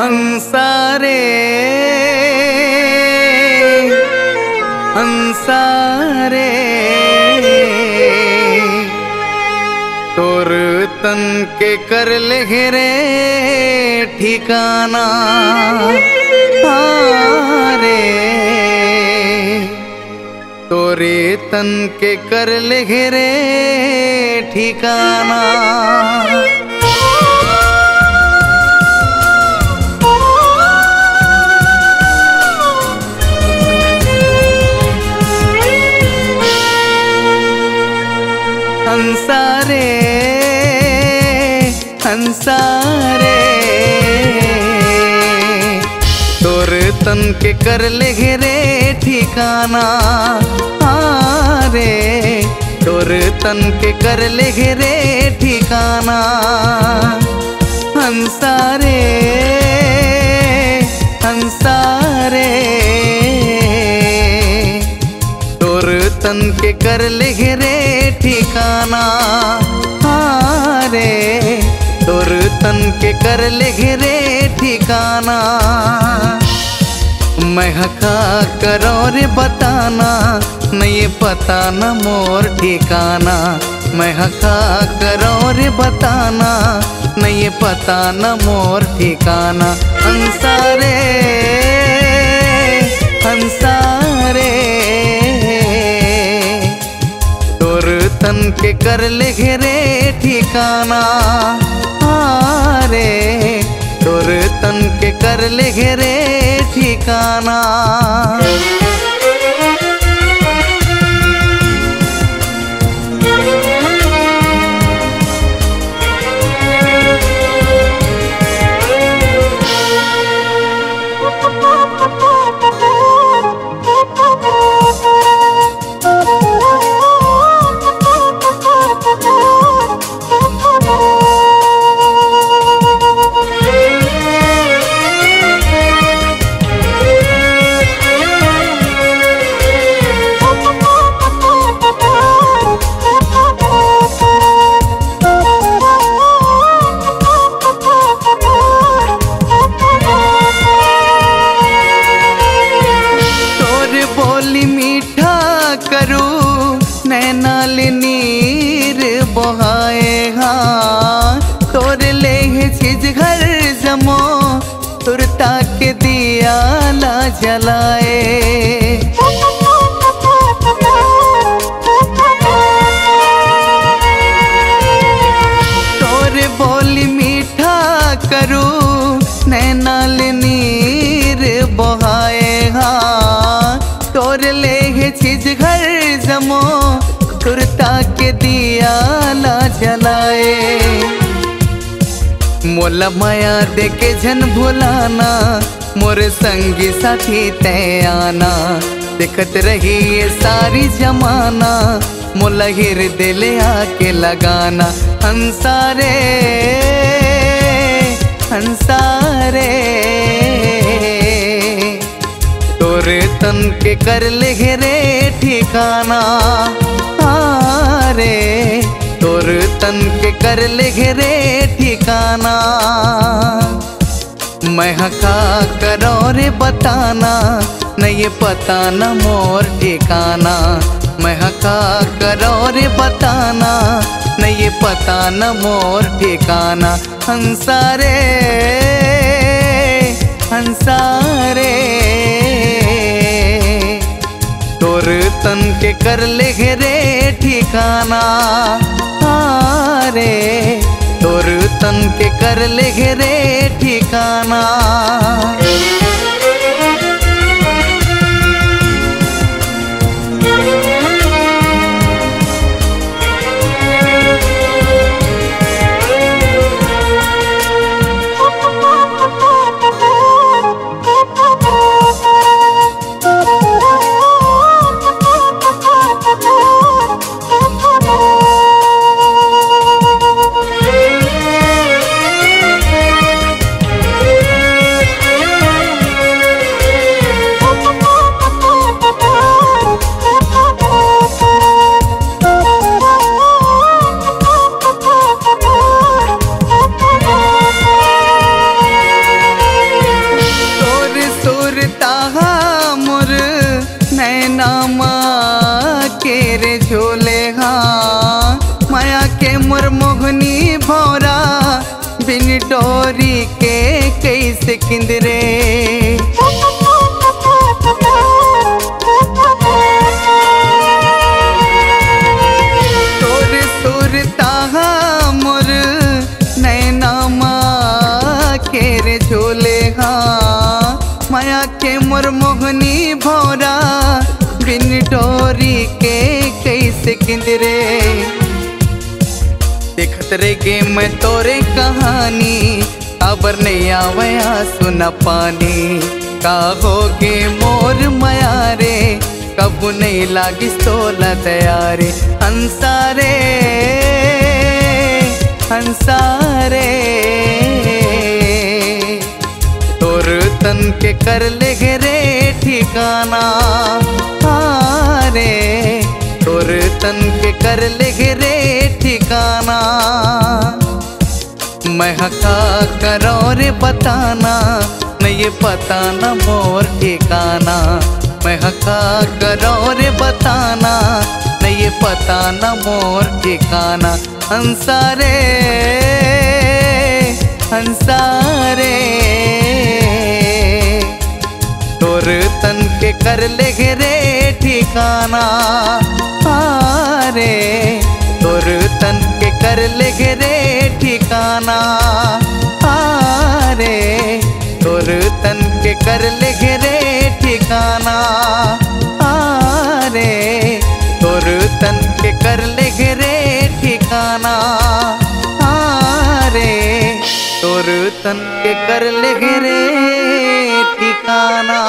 अंसारे अंसारे तोर तन के कर ले घेरे ठिकाना हारे तोरे तन के कर ले घेरे ठिकाना। अंसारे अंसारे तोर तन के कर ले घेरे ठिकाना हारे तोर तन के कर ले घेरे ठिकाना। अंसारे अंसारे तोर तन के कर ले घेरे ठिकाना हारे तोर तन के कर ले घेरे ठिकाना। मैं हका करो रे बताना नहीं पता न मोर ठिकाना। मैं हका करो रे बताना नहीं पता न मोर ठिकाना। अंसारे अंसारे तोर तन के कर ले घेरे ठिकाना हारे तोर तन के कर ले घेरे ठिकाना। नैनाल नीर बहाए हाँ तोर ले चीज घर जमो तुरता के दिया ला जलाए। तोर बोली मीठा करूँ नैनाल नीर बहाए हाँ तोर ले चीज घर जमो तुरता के दिया ला जलाए। मोला माया दे के जन भुलाना मोर संगी साथी तय आना देखत रही ये सारी जमाना मोला हिर दिल आके लगाना। अंसारे अंसारे तोर तन के कर ले घेरे ठिकाना हारे तोर तन के कर ले घेरे ठिकाना। मैं हका करो रे बताना नहीं पता न मोर ठिकाना। मैं हका करो रे बताना नहीं पता न मोर ठिकाना। अंसारे अंसारे तोर तन के कर ले घेरे ठिकाना हारे तोर तन के कर ले घेरे ठिकाना। बिन डोरी के कैसे किंदरे। तोर सुरता मोर नैना माँ के रे झोले हाँ, माया के मोर मोहनी भौरा बिन डोरी के कैसे किंदरे। देखत रे गे मैं तोरे कहानी, अबर नहीं आवया सुना पानी। का होगे मोर माया रे, कबू नहीं लागिस तोला तैयारे। हंसारे हंसारे तोर तन के कर ले रे ठिकाना। हारे तोर तन के कर ले रे ठिकाना। मैं हका करो रे बताना, न ये पता न मोर ठिकाना। मैं हका करो रे बताना, न ये पता न मोर ठिकाना। हंसारे हंसारे तोर तन के कर ले रे ठिकाना। हारे तोर तन के कर ले रे ठिकाना। हारे तोर तन के कर ले रे ठिकाना। हारे तोर तन के कर ले रे ठिकाना। हारे तोर तन के कर ले रे ठिकाना।